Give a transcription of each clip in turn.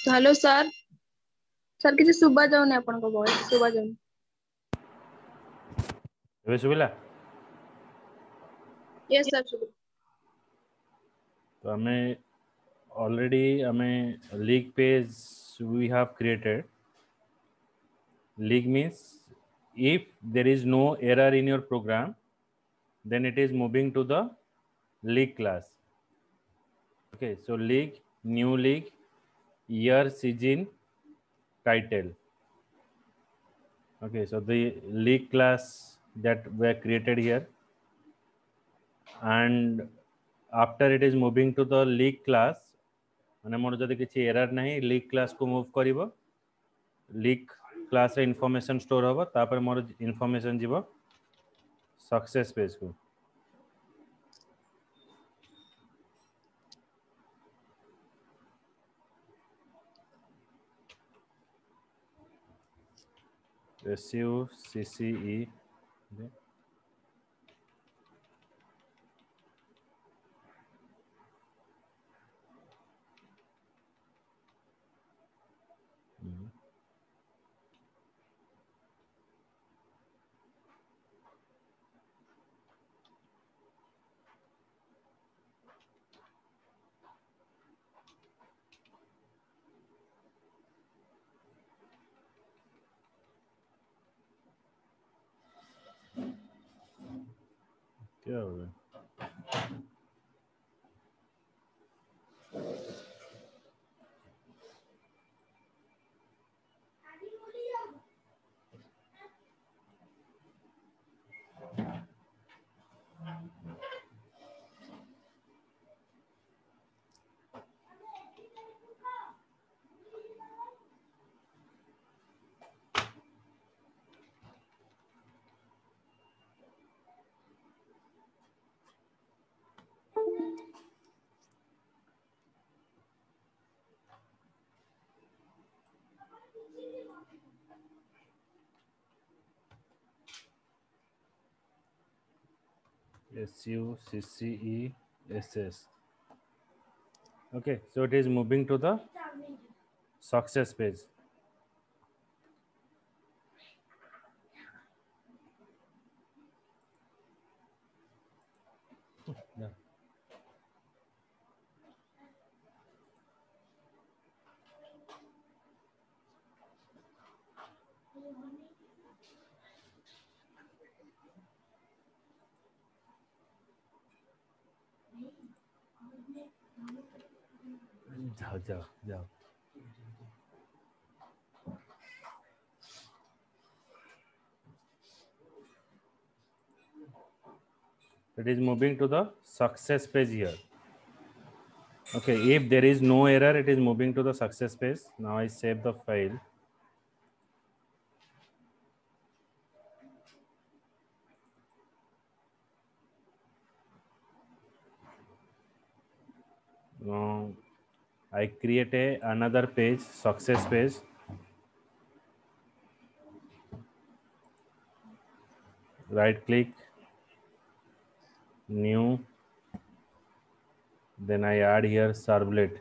Hello sir. Sir किसी सुबह जाऊनी आपनको voice सुबह जाऊनी। ଏବେ ଶୁଭିଲା? यस सर सुबह। तो हमें ऑलरेडी हमें league page we have created. League means if there is no error in your program, then it is moving to the league class. Okay, so league, new league, year, season, title. Okay, so the league class that were created here, and after it is moving to the league class, माने मोर जदि किसी error नहीं league class को move करिवो, league class रे information store होबो, तापर more information जीवो success page को. SUCCE. Okay. क्या हो गया? SUCCESS. Okay, so it is moving to the success page. Yeah. जाओ जाओ जाओ. It is moving to the success page here. Okay, if there is no error, it is moving to the success page. Now I save the file. Now I create another page, success page. Right click, new. Then I add here servlet.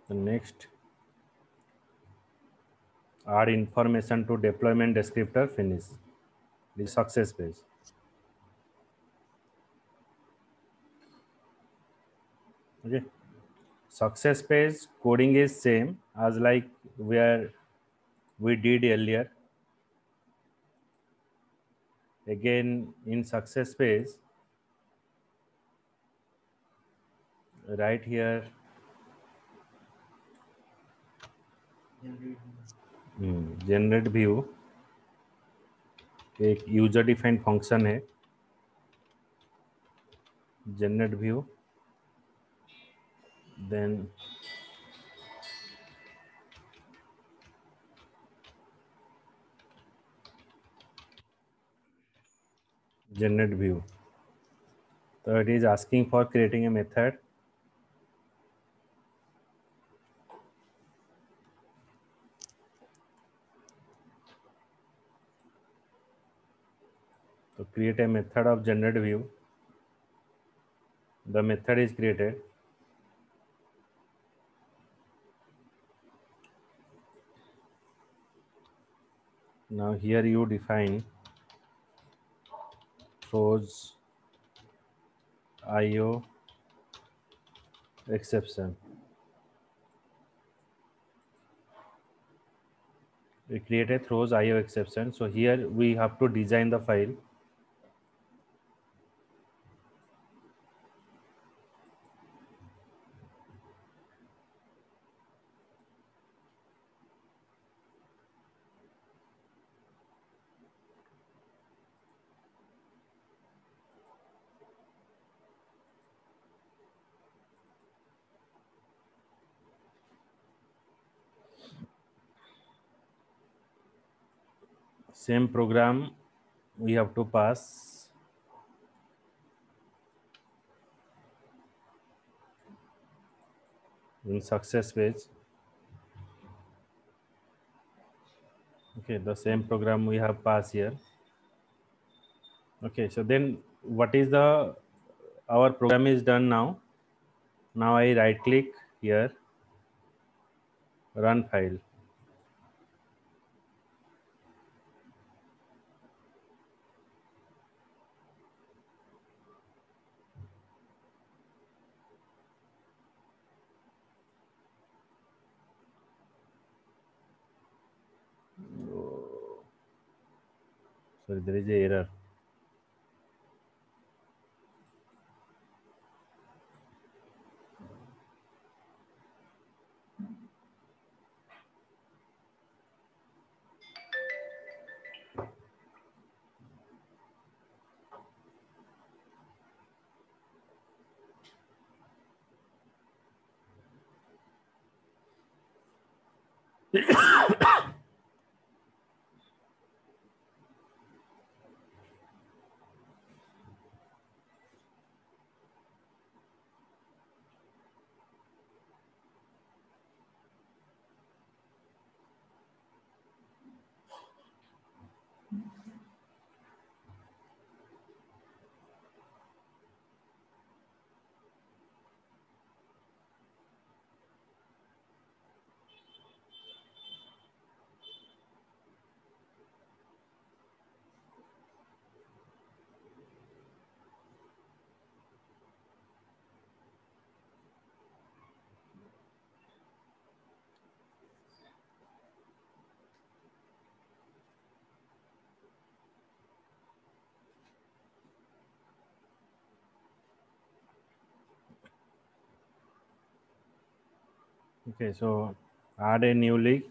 The next, add information to deployment descriptor, finish. The success page. Okay, success page coding is same as like where we did earlier. Again in success page, right here generate view, एक user defined function है. generate view, then generate view. So it is asking for creating a method. So create a method of generate view. The method is created. Now here you define throws IO exception. We create a throws IO exception. So here we have to design the file. Same program we have to pass in success page. Okay, the same program we have passed here. Okay, so then what is the our program is done now. Now I right click here, run file. Sorry, there is a error. Okay, so add a new league.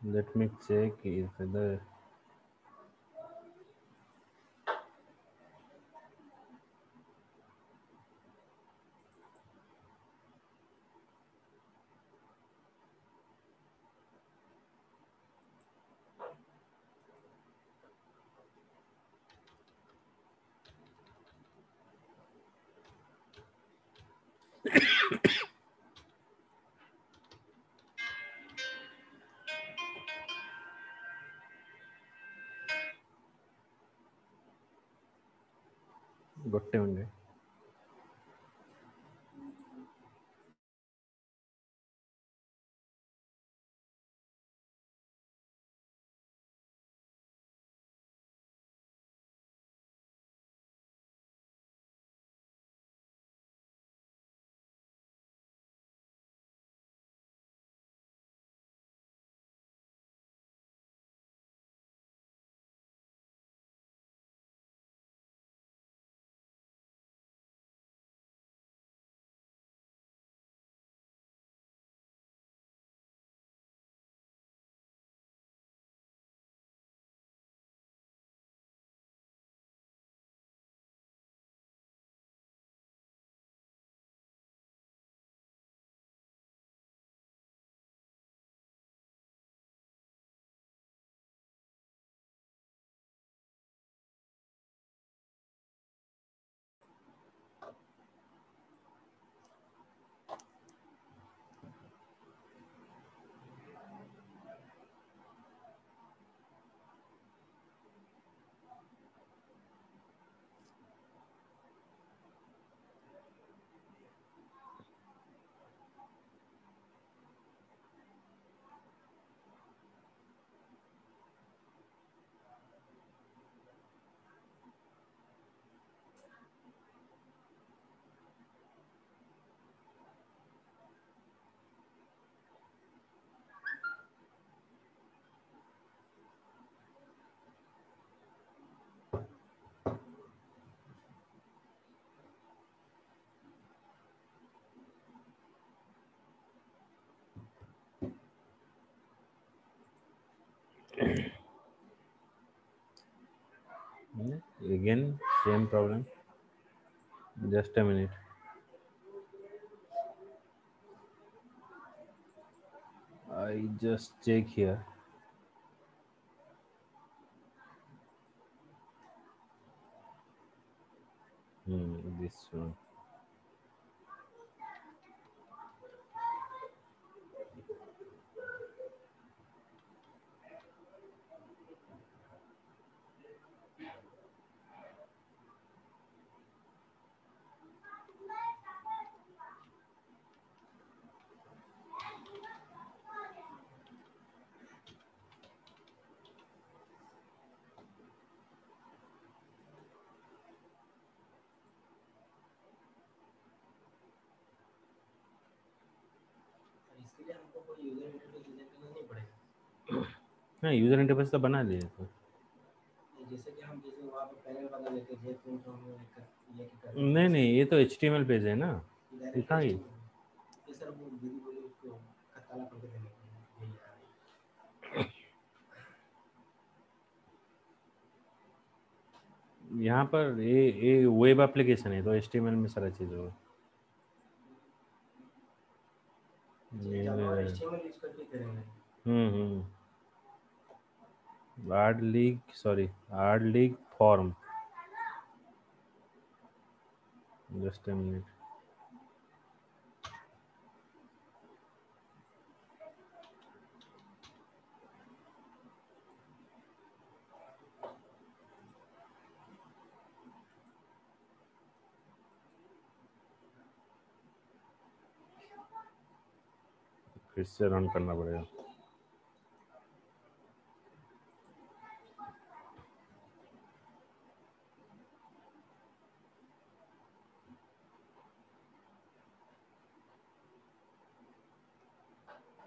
Let me check if the ಗೊಟ್ಟೆ ಉಂಡೆ Again, same problem. Just a minute. I just check here. This one. इसके लिए हमको कोई user interface design करना नहीं पड़ेगा। हाँ, user interface तो बना लिए तो। जैसे कि हम जैसे वहाँ पे पैनल बना लेते हैं जेट तो हम लेके कर नहीं नहीं, ये तो HTML पेज है ना, ये डायरेक्ट कहाँ है? ये सर वो दीदी बोले उसको काला करके देने के लिए यही आ रहा है। यहाँ पर ये वेब एप्लीकेशन है तो HTML में सारा चीज़ होगा। जावा और HTML यूज करके करेंगे। Art league, sorry, art league form. Just a minute. फिर से रन करना पड़ेगा।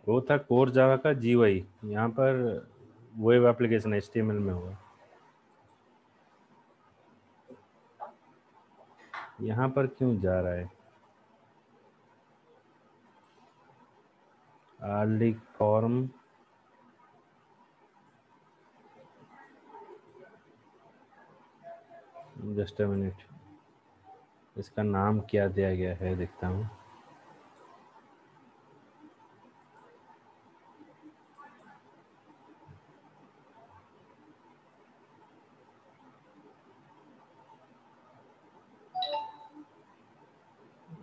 वो था कोर जावा का GUI, यहाँ पर वेब एप्लीकेशन HTML में होगा। यहाँ पर क्यों जा रहा है? Art league form, just a minute, इसका नाम क्या दिया गया है देखता हूँ।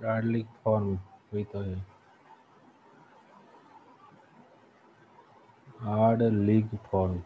आर्ट लीग फॉर्म वही तो है, आर्ट लीग फॉर्म।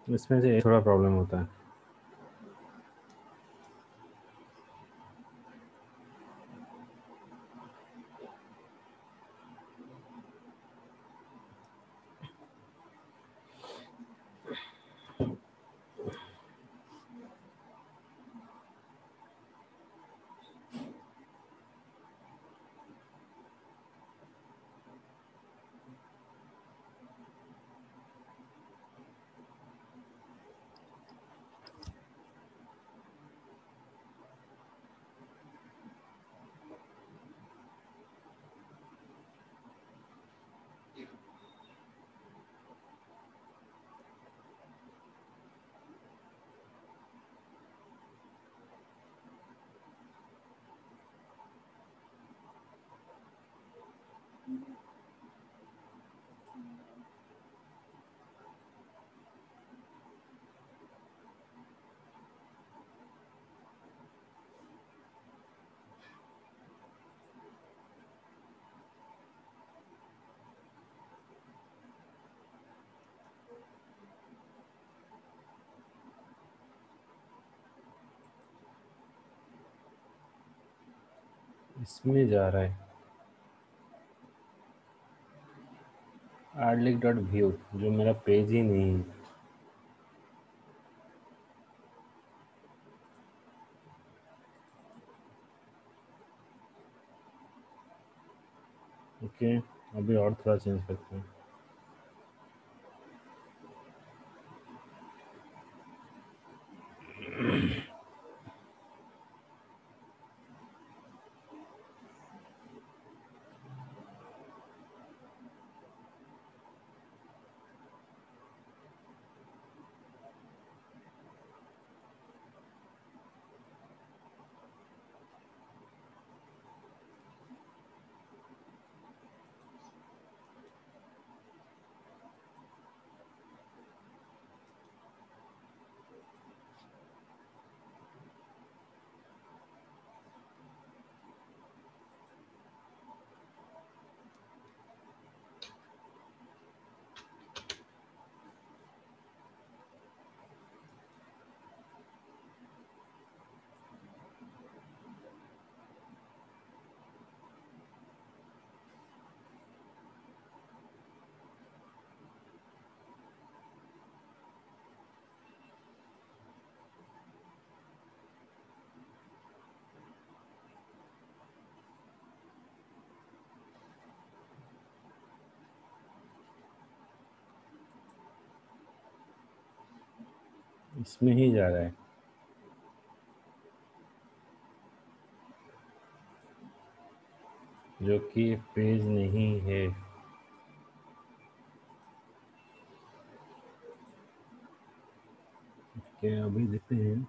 इसमें से थोड़ा प्रॉब्लम होता है। इसमें जा रहा है। adlic.view जो मेरा पेज ही नहीं है। ओके अभी और थोड़ा चेंज करते हैं। इसमें ही जा रहा है। जो कि पेज नहीं है। ओके अभी देखते हैं।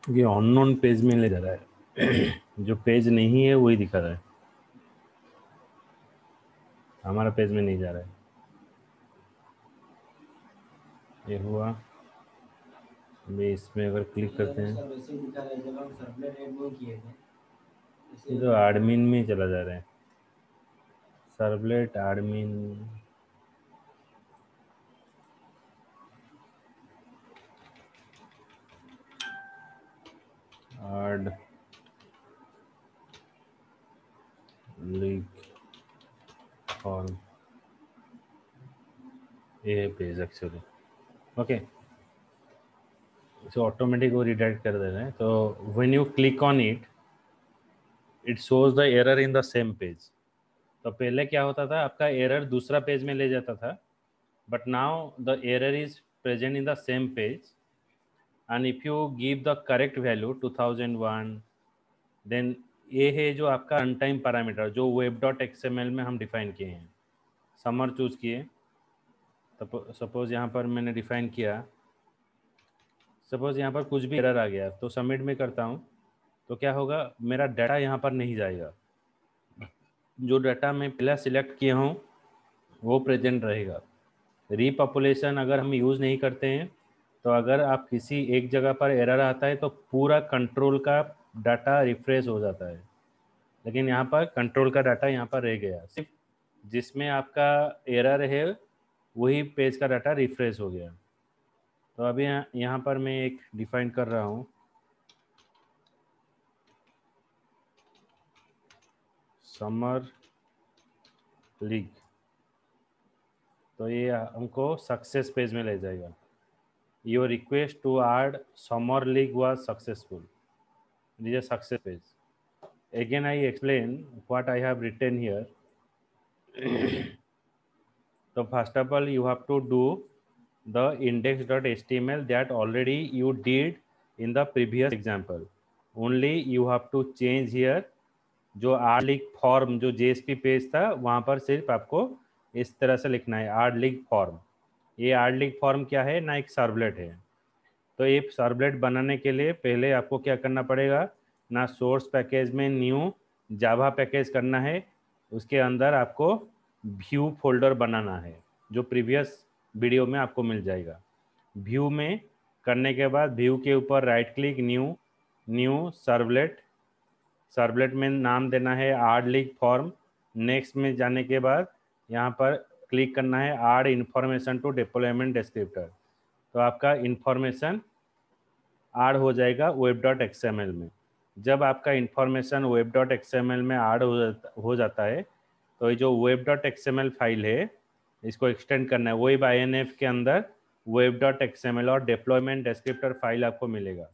ये अननोन पेज में ले जा रहा है। जो पेज नहीं है वही दिखा रहा है, हमारा पेज में नहीं जा रहा है। ये हुआ। अभी इसमें अगर क्लिक करते हैं सर वैसे ही दिखा रहा है जब हम सर्वलेट ऐड नहीं किए थे ये तो एडमिन में चला जा रहा है। Servlet admin add leak form ये page actually. Okay so automatic वो रिडायरेक्ट कर दे रहे हैं। तो when you click on it it shows the error in the same page. तो पहले क्या होता था, आपका एरर दूसरा पेज में ले जाता था, but now the error is present in the same page and if you give the correct value 2001 then ये है जो आपका रन टाइम पैरामीटर जो web.xml में हम डिफाइन किए हैं। समर चूज किए, सपोज यहाँ पर मैंने डिफाइन किया, सपोज यहाँ पर कुछ भी एरर आ गया तो सबमिट में करता हूँ तो क्या होगा, मेरा डाटा यहाँ पर नहीं जाएगा। जो डाटा मैं पहले सिलेक्ट किया हूँ वो प्रेजेंट रहेगा। रीपॉपुलेशन अगर हम यूज़ नहीं करते हैं तो अगर आप किसी एक जगह पर एरर आता है तो पूरा कंट्रोल का डाटा रिफ्रेश हो जाता है, लेकिन यहाँ पर कंट्रोल का डाटा यहाँ पर रह गया, सिर्फ जिसमें आपका एरर है वही पेज का डाटा रिफ्रेश हो गया। तो अभी यहाँ पर मैं एक डिफाइन कर रहा हूँ समर लीग, तो ये हमको सक्सेस पेज में ले जाएगा। Your request to add summer league was successful, this is success page. Again I explain what I have written here. So first of all you have to do the index.html that already you did in the previous example. Only you have to change here जो our league form जो JSP page था वहाँ पर सिर्फ आपको इस तरह से लिखना है आर लीग फॉर्म। ये आर लीग फॉर्म क्या है ना, एक सर्वलेट है। तो ये सर्वलेट बनाने के लिए पहले आपको क्या करना पड़ेगा ना, सोर्स पैकेज में न्यू जावा पैकेज करना है, उसके अंदर आपको व्यू फोल्डर बनाना है जो प्रीवियस वीडियो में आपको मिल जाएगा। व्यू में करने के बाद व्यू के ऊपर right click new new servlet, servlet में नाम देना है आर लीग फॉर्म। नेक्स्ट में जाने के बाद यहाँ पर क्लिक करना है आड इन्फॉर्मेशन टू डिप्लॉयमेंट डिस्क्रिप्टर। तो आपका इन्फॉर्मेशन ऐड हो जाएगा वेब डॉट एक्सएमएल में। जब आपका इन्फॉर्मेशन वेब डॉट एक्सएमएल में ऐड हो जाता है तो ये जो वेब डॉट एक्सएमएल फाइल है इसको एक्सटेंड करना है। वेब आईएनएफ के अंदर वेब डॉट एक्सएमएल और डिप्लॉयमेंट डिस्क्रिप्टर फाइल आपको मिलेगा।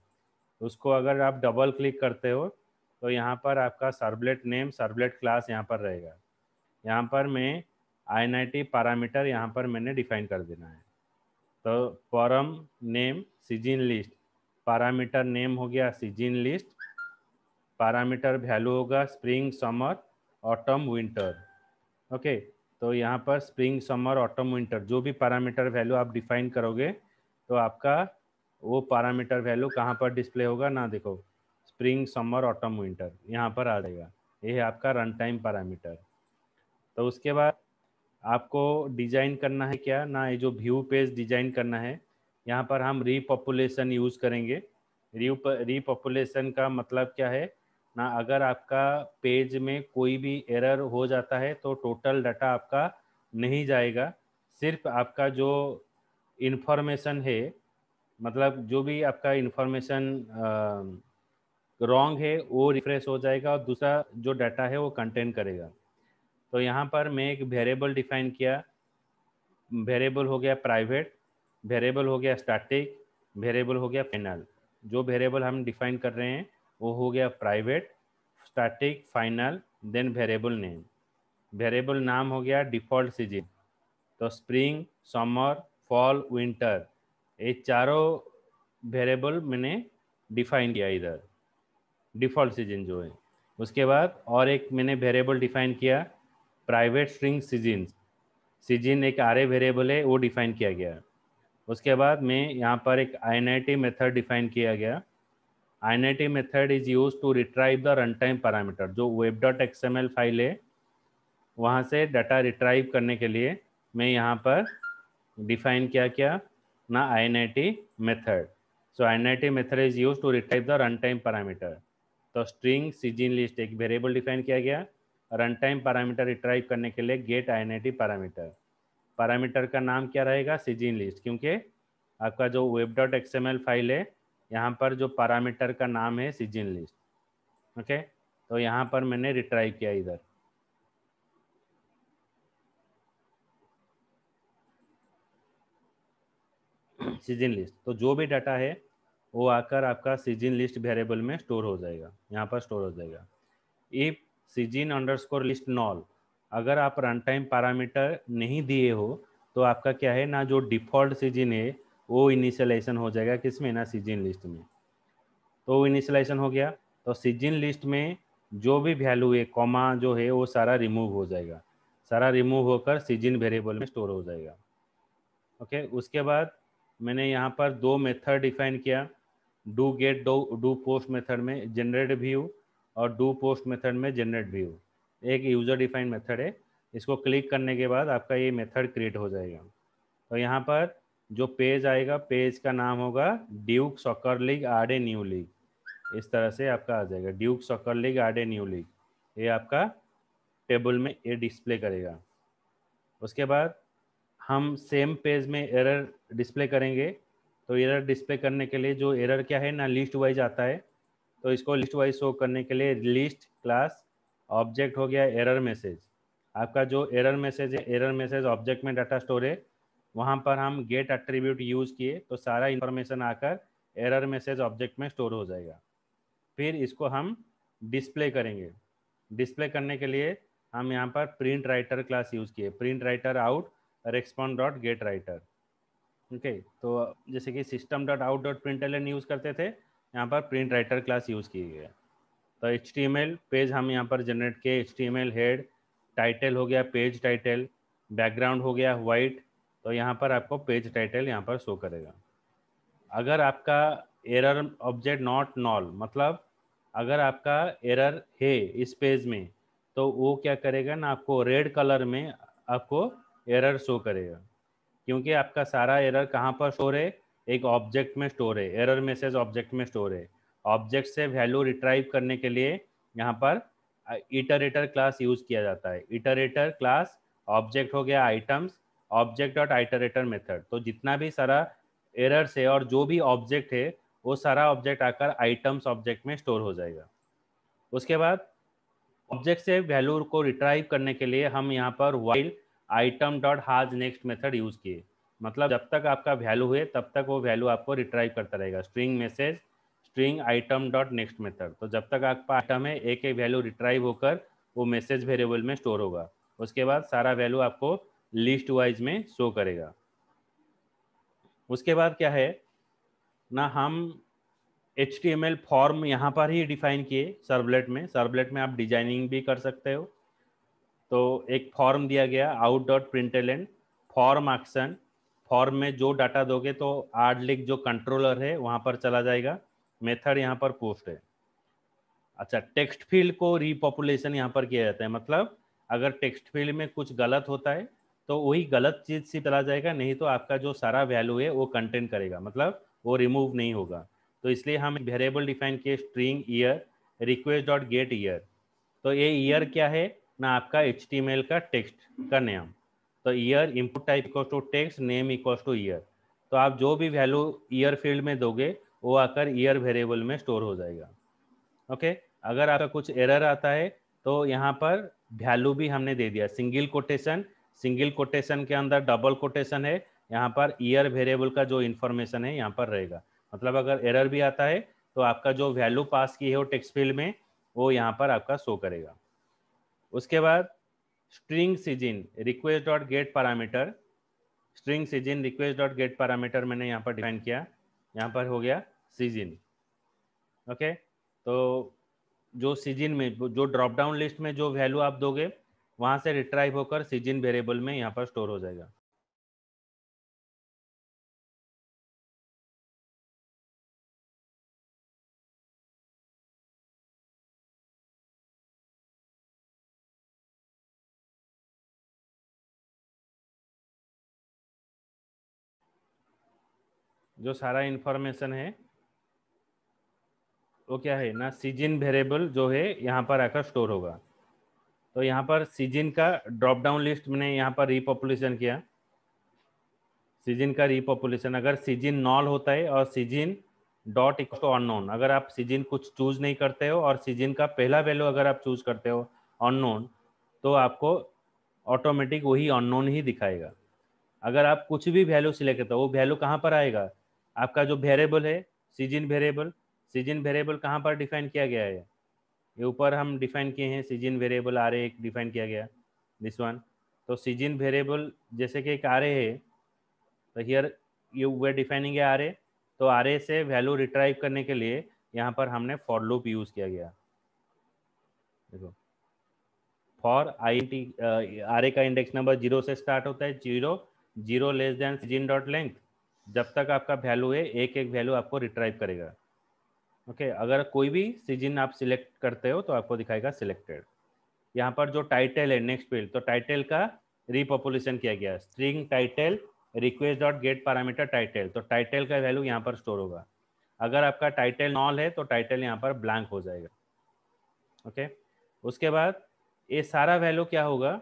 उसको अगर आप डबल क्लिक करते हो तो यहाँ पर आपका सर्वलेट नेम सर्वलेट क्लास यहाँ पर रहेगा। यहाँ पर मैं INIT पैरामीटर यहाँ पर मैंने डिफाइन कर देना है। तो form name season list, parameter name हो गया सीजन लिस्ट, पैरामीटर वैल्यू होगा spring summer autumn winter. Okay, तो यहाँ पर स्प्रिंग समर ऑटम विंटर जो भी पैरामीटर वैल्यू आप डिफाइन करोगे तो आपका वो पैरामीटर वैल्यू कहाँ पर डिस्प्ले होगा ना, देखो स्प्रिंग समर ऑटम विंटर यहाँ पर आ जाएगा। ये है आपका रन टाइम पैरामीटर। तो उसके बाद आपको डिजाइन करना है क्या ना, ये जो व्यू पेज डिजाइन करना है यहाँ पर हम रीपॉपुलेशन यूज़ करेंगे। रीपॉपुलेशन का मतलब क्या है ना, अगर आपका पेज में कोई भी एरर हो जाता है तो टोटल डाटा आपका नहीं जाएगा, सिर्फ आपका जो इन्फॉर्मेशन है मतलब जो भी आपका इन्फॉर्मेशन रॉन्ग है वो रिफ्रेश हो जाएगा और दूसरा जो डाटा है वो कंटेन करेगा। तो यहाँ पर मैं एक वेरिएबल डिफाइन किया, वेरिएबल हो गया प्राइवेट, वेरिएबल हो गया स्टैटिक, वेरिएबल हो गया फाइनल। जो वेरिएबल हम डिफाइन कर रहे हैं वो हो गया private, static, final, then variable name. Variable नाम हो गया डिफ़ॉल्ट सीजन। तो स्प्रिंग, समर, फॉल, विंटर ये चारों वेरिएबल मैंने डिफाइन किया इधर, डिफ़ॉल्ट सीजन जो है। उसके बाद और एक मैंने वेरिएबल डिफाइन किया प्राइवेट स्ट्रिंग सीजन। सीजन एक आरे वेरिएबल है वो डिफाइन किया गया। उसके बाद मैं यहाँ पर एक INIT मेथड डिफाइन किया गया। INIT method is use to retrieve the run time parameter. जो वेब डॉट एक्सएमएल फाइल है वहाँ से डाटा रिट्राइव करने के लिए मैं यहाँ पर डिफाइन क्या ना INIT method. So INIT method is use to retrieve the run time parameter. तो स्ट्रिंग सीजन लिस्ट एक वेरिएबल डिफाइन किया गया, रन टाइम पैरामीटर रिट्राइव करने के लिए गेट INIT पैरामीटर। पैरामीटर का नाम क्या रहेगा सीजन लिस्ट, क्योंकि आपका जो वेब डॉट एक्सएमएल फाइल है यहाँ पर जो पैरामीटर का नाम है सीजन लिस्ट। ओके, तो यहाँ पर मैंने रिट्राइव किया इधर सीजन लिस्ट। तो जो भी डाटा है वो आकर आपका सीजन लिस्ट वेरिएबल में स्टोर हो जाएगा, यहाँ पर स्टोर हो जाएगा। If season underscore list knoll, अगर आप रन टाइम पैरामीटर नहीं दिए हो तो आपका क्या है ना, जो डिफ़ॉल्ट सीजन है वो इनिशियलाइजेशन हो जाएगा किसमें ना, सीजन लिस्ट में। तो इनिशियलाइजेशन हो गया तो सीजन लिस्ट में जो भी वैल्यू है कॉमा जो है वो सारा रिमूव हो जाएगा, सारा रिमूव होकर सीजन वेरिएबल में स्टोर हो जाएगा। ओके, उसके बाद मैंने यहाँ पर दो मेथड डिफाइन किया, do get do post method में जनरेट व्यू और डू पोस्ट मेथड में जनरेट व्यू। एक यूजर डिफाइंड मेथड है, इसको क्लिक करने के बाद आपका ये मेथड क्रिएट हो जाएगा। तो यहाँ पर जो पेज आएगा पेज का नाम होगा Duke soccer league add a new league. इस तरह से आपका आ जाएगा Duke soccer league add a new league, ये आपका टेबल में ये डिस्प्ले करेगा। उसके बाद हम सेम पेज में एरर डिस्प्ले करेंगे। तो एरर डिस्प्ले करने के लिए जो एरर क्या है ना, लिस्ट वाइज आता है। तो इसको लिस्ट वाइज शो करने के लिए लिस्ट क्लास ऑब्जेक्ट हो गया एरर मैसेज। आपका जो एरर मैसेज है एरर मैसेज ऑब्जेक्ट में डाटा स्टोर है, वहाँ पर हम गेट एट्रीब्यूट यूज़ किए तो सारा इन्फॉर्मेशन आकर एरर मैसेज ऑब्जेक्ट में स्टोर हो जाएगा। फिर इसको हम डिस्प्ले करेंगे। डिस्प्ले करने के लिए हम यहाँ पर प्रिंट राइटर क्लास यूज़ किए, print writer out respond dot gate writer. Okay, तो जैसे कि system dot out dot println use करते थे, यहाँ पर प्रिंट राइटर क्लास यूज़ किया गया। तो HTML पेज हम यहाँ पर जनरेट किए, HTML हेड, टाइटल हो गया पेज टाइटल, बैकग्राउंड हो गया वाइट, तो यहाँ पर आपको पेज टाइटल यहाँ पर शो करेगा। अगर आपका एरर ऑब्जेक्ट नॉट नॉल, मतलब अगर आपका एरर है इस पेज में, तो वो क्या करेगा ना, आपको रेड कलर में आपको एरर शो करेगा, क्योंकि आपका सारा एरर कहाँ पर स्टोर है, एक ऑब्जेक्ट में स्टोर है, एरर मैसेज ऑब्जेक्ट में स्टोर है। ऑब्जेक्ट से वैल्यू रिट्राइव करने के लिए यहाँ पर इटरेटर क्लास यूज किया जाता है। इटरेटर क्लास ऑब्जेक्ट हो गया items, object dot iterator method, तो जितना भी सारा एरर्स है और जो भी ऑब्जेक्ट है वो सारा ऑब्जेक्ट आकर आइटम्स ऑब्जेक्ट में स्टोर हो जाएगा। उसके बाद ऑब्जेक्ट से वैल्यू को रिट्राइव करने के लिए हम यहाँ पर वाइल आइटम डॉट हाज नेक्स्ट मेथड यूज किए, मतलब जब तक आपका वैल्यू है तब तक वो वैल्यू आपको रिट्राइव करता रहेगा। String message string item dot next method, तो जब तक आपका आइटम है एक एक वैल्यू रिट्राइव होकर वो मैसेज वेरिएबल में स्टोर होगा। उसके बाद सारा वैल्यू आपको लिस्ट वाइज में शो करेगा। उसके बाद क्या है ना, हम HTML फॉर्म यहाँ पर ही डिफाइन किए सर्वलेट में। सर्वलेट में आप डिजाइनिंग भी कर सकते हो। तो एक फॉर्म दिया गया out dot println form action, form में जो डाटा दोगे तो आर्डलिक जो कंट्रोलर है वहाँ पर चला जाएगा। मेथड यहाँ पर पोस्ट है। अच्छा, टेक्स्ट फील्ड को रीपॉपुलेशन यहाँ पर किया जाता है, मतलब अगर टेक्स्ट फील्ड में कुछ गलत होता है तो वही गलत चीज़ से चला जाएगा, नहीं तो आपका जो सारा वैल्यू है वो कंटेन करेगा, मतलब वो रिमूव नहीं होगा। तो इसलिए हम वेरिएबल डिफाइन किए string year request dot gate year. तो ये ईयर क्या है ना, आपका HTML का टेक्स्ट का नेम। तो year input type equal to text, name equal to year. तो आप जो भी वैल्यू ईयर फील्ड में दोगे वो आकर ईयर वेरिएबल में स्टोर हो जाएगा। ओके, अगर आपका कुछ एरर आता है तो यहाँ पर वैल्यू भी हमने दे दिया, सिंगल कोटेशन, सिंगल कोटेशन के अंदर डबल कोटेशन है, यहाँ पर ईयर वेरिएबल का जो इन्फॉर्मेशन है यहाँ पर रहेगा। मतलब अगर एरर भी आता है तो आपका जो वैल्यू पास की है वो टेक्स्ट फील्ड में वो यहाँ पर आपका शो करेगा। उसके बाद स्ट्रिंग सिजिन request dot gate parameter, string सिजिन रिक्वेस्ट डॉट गेट पैरामीटर मैंने यहाँ पर डिफाइन किया, यहाँ पर हो गया सिजिन। ओके, तो जो सिजिन में जो ड्रॉप डाउन लिस्ट में जो वैल्यू आप दोगे वहाँ से रिट्राइव होकर सिजिन वेरिएबल में यहाँ पर स्टोर हो जाएगा। जो सारा इंफॉर्मेशन है वो क्या है ना, सिजिन वेरिएबल जो है यहाँ पर आकर स्टोर होगा। तो यहाँ पर सिजिन का ड्रॉप डाउन लिस्ट मैंने यहाँ पर रीपॉपुलेशन किया। सिजिन का रीपॉपुलेशन, अगर सिजिन नॉल होता है और सिजिन डॉट इक्वल टू अननोन, अगर आप सिजिन कुछ चूज नहीं करते हो और सिजिन का पहला वैल्यू अगर आप चूज करते हो अननोन, तो आपको ऑटोमेटिक वही अननोन ही दिखाएगा। अगर आप कुछ भी वैल्यू सिलेक्ट करते हो वो वैल्यू कहाँ पर आएगा, आपका जो वेरिएबल है सिजिन वेरिएबल, सिजिन वेरिएबल कहाँ पर डिफाइन किया गया है, ये ऊपर हम डिफाइन किए हैं सिजिन वेरिएबल आर एक डिफाइन किया गया, दिस वन। तो सिजिन वेरिएबल जैसे कि एक आर है, तो here you we defining array, तो आर ए से वैल्यू रिट्राइव करने के लिए यहाँ पर हमने फॉर लूप यूज किया गया। देखो for I T R A का इंडेक्स नंबर 0 से स्टार्ट होता है, 0 लेस देन सिजिन डॉट लेंथ, जब तक आपका वैल्यू है एक एक वैल्यू आपको रिट्राइव करेगा। ओके, अगर कोई भी सिजिन आप सिलेक्ट करते हो तो आपको दिखाएगा सिलेक्टेड। यहाँ पर जो टाइटल है नेक्स्ट फील्ड, तो टाइटल का रीपॉपुलेशन किया गया, string title request dot gate parameter title, तो टाइटल का वैल्यू यहाँ पर स्टोर होगा। अगर आपका टाइटल नॉल है तो टाइटल यहाँ पर ब्लैंक हो जाएगा। ओके, उसके बाद ये सारा वैल्यू क्या होगा,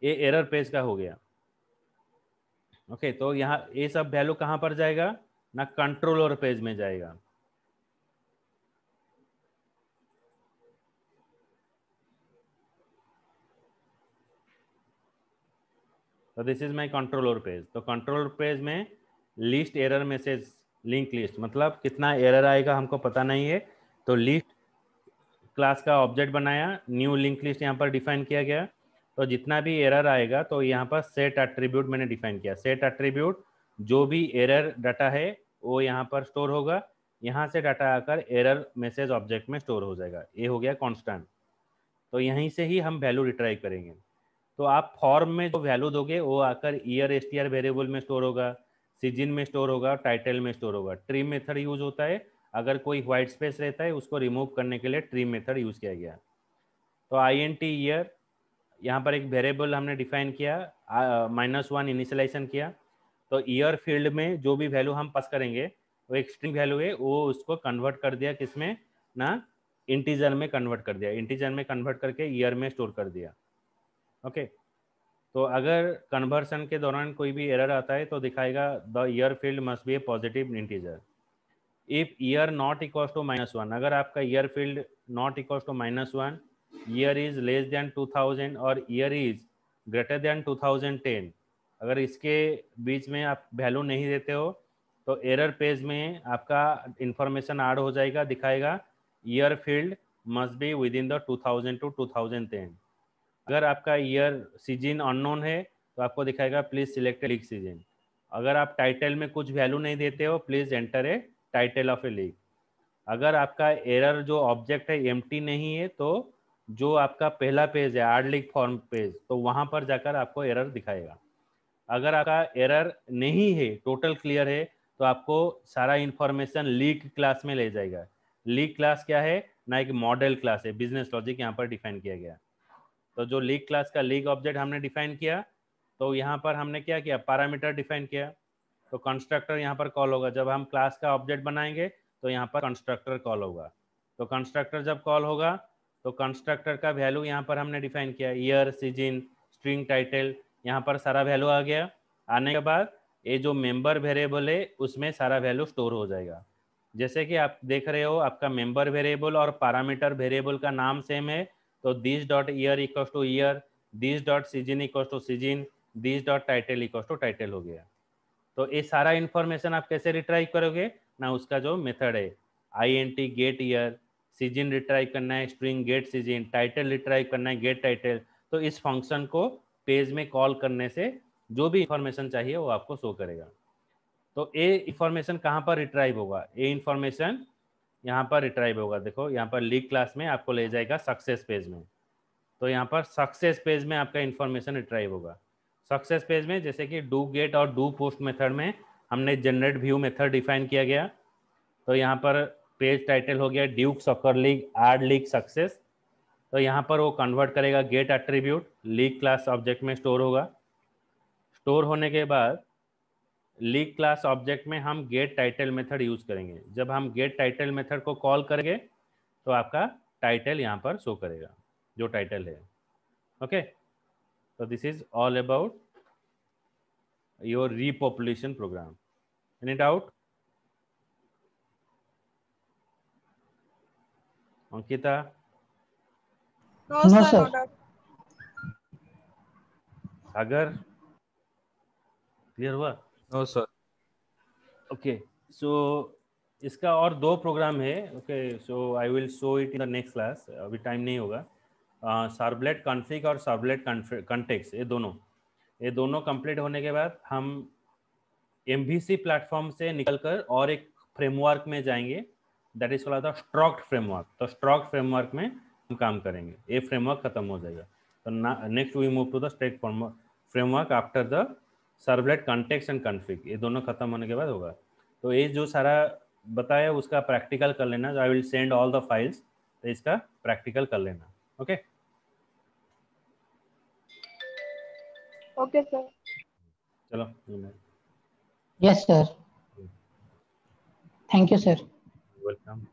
ये एरर पेज का हो गया। ओके, तो यहाँ ये सब वैल्यू कहाँ पर जाएगा ना, कंट्रोलर पेज में जाएगा। तो this is my controller page. तो कंट्रोलर पेज में list error message link list, मतलब कितना एरर आएगा हमको पता नहीं है, तो लिस्ट क्लास का ऑब्जेक्ट बनाया, न्यू लिंक लिस्ट यहाँ पर डिफाइन किया गया। तो जितना भी एरर आएगा तो यहाँ पर सेट एट्रीब्यूट मैंने डिफाइन किया, सेट एट्रीब्यूट जो भी एरर डाटा है वो यहाँ पर स्टोर होगा, यहाँ से डाटा आकर एरर मैसेज ऑब्जेक्ट में स्टोर हो जाएगा। ये हो गया कांस्टेंट। तो यहीं से ही हम वैल्यू रिट्राइव करेंगे। तो आप फॉर्म में जो वैल्यू दोगे वो आकर ईयर str वेरिएबल में स्टोर होगा, सीजन में स्टोर होगा, टाइटल में स्टोर होगा। ट्रिम मेथड यूज होता है अगर कोई व्हाइट स्पेस रहता है उसको रिमूव करने के लिए ट्रिम मेथड यूज किया गया। तो int ईयर, यहाँ पर एक वेरिएबल हमने डिफाइन किया, -1 इनिशियलाइजेशन किया। तो ईयर फील्ड में जो भी वैल्यू हम पास करेंगे वो एक स्ट्रिंग वैल्यू है, वो उसको कन्वर्ट कर दिया किसमें ना, इंटीजर में कन्वर्ट कर दिया। इंटीजर में कन्वर्ट करके ईयर में स्टोर कर दिया। ओके। तो अगर कन्वर्सन के दौरान कोई भी एरर आता है तो दिखाएगा the year field must be a positive integer. If year not equals to -1, अगर आपका year field not equals to -1, year is less than 2000 और ईयर इज ग्रेटर देन 2010, अगर इसके बीच में आप वैल्यू नहीं देते हो तो एरर पेज में आपका इंफॉर्मेशन ऐड हो जाएगा, दिखाएगा year field must be within the 2000 to 2010। अगर आपका ईयर सीजन अननोन है तो आपको दिखाएगा प्लीज सिलेक्ट लीग सीजन। अगर आप टाइटल में कुछ वैल्यू नहीं देते हो, please enter a title of A league. अगर आपका एरर जो ऑब्जेक्ट है एम्प्टी नहीं है तो जो आपका पहला पेज है ऐड लीग फॉर्म पेज, तो वहां पर जाकर आपको एरर दिखाएगा। अगर आपका एरर नहीं है, टोटल क्लियर है, तो आपको सारा इंफॉर्मेशन लीग क्लास में ले जाएगा। लीग क्लास क्या है ना, एक मॉडल क्लास है, बिजनेस लॉजिक यहाँ पर डिफाइन किया गया। तो जो लीग क्लास का लीग ऑब्जेक्ट हमने डिफाइन किया, तो यहाँ पर हमने क्या किया, पैरामीटर डिफाइन किया। तो कंस्ट्रक्टर यहाँ पर कॉल होगा, जब हम क्लास का ऑब्जेक्ट बनाएंगे तो यहाँ पर कंस्ट्रक्टर कॉल होगा। तो कंस्ट्रक्टर जब कॉल होगा तो कंस्ट्रक्टर का वैल्यू यहाँ पर हमने डिफाइन किया, ईयर, सीजन, स्ट्रिंग, टाइटल, यहाँ पर सारा वैल्यू आ गया। आने के बाद ये जो मेंबर वेरिएबल है उसमें सारा वैल्यू स्टोर हो जाएगा। जैसे कि आप देख रहे हो आपका मेंबर वेरिएबल और पैरामीटर वेरिएबल का नाम सेम है, तो this dot year equals to year, this dot season equals to season, this dot title equals to title हो गया। तो ये सारा इंफॉर्मेशन आप कैसे रिट्राइव करोगे ना, उसका जो मेथड है INT get year, season retrieve करना है string get season, title retrieve करना है गेट टाइटल। तो इस फंक्शन को पेज में कॉल करने से जो भी इंफॉर्मेशन चाहिए वो आपको शो करेगा। तो ये इंफॉर्मेशन कहाँ पर रिट्राइव होगा, ये इंफॉर्मेशन यहाँ पर रिट्राइव होगा। देखो यहाँ पर लीग क्लास में आपको ले जाएगा सक्सेस पेज में। तो यहाँ पर सक्सेस पेज में आपका इंफॉर्मेशन रिट्राइव होगा। सक्सेस पेज में जैसे कि डू गेट और डू पोस्ट मेथड में हमने जनरेट व्यू मेथड डिफाइन किया गया। तो यहाँ पर पेज टाइटल हो गया Duke soccer league add league success. तो यहाँ पर वो कन्वर्ट करेगा get attribute, league class object में स्टोर होगा। स्टोर होने के बाद लीग क्लास ऑब्जेक्ट में हम गेट टाइटल मेथड यूज करेंगे। जब हम गेट टाइटल मेथड को कॉल करेंगे तो आपका टाइटल यहाँ पर शो करेगा, जो टाइटल है। Okay, so this is all about your repopulation program. Any doubt? Ankita? No, No, sir, sir. no doubt. Sagar? Clear हुआ? No sir. Okay, so इसका और दो प्रोग्राम है। Okay, so I will show it in the next class, अभी time नहीं होगा। Servlet config और servlet context, ये दोनों कंप्लीट होने के बाद हम MVC प्लेटफॉर्म से निकलकर और एक फ्रेमवर्क में जाएंगे, that is called the struct framework. तो स्ट्रक्ट फ्रेमवर्क में हम काम करेंगे, ये फ्रेमवर्क खत्म हो जाएगा। तो next we move to the state framework after the servlet context and config. ये दोनों खत्म होने के बाद होगा। तो ये जो सारा बताया उसका प्रैक्टिकल कर लेना। I will send all the files, तो इसका प्रैक्टिकल कर लेना। Okay Okay, sir. चलो, Yes, sir. Thank you, sir. Welcome.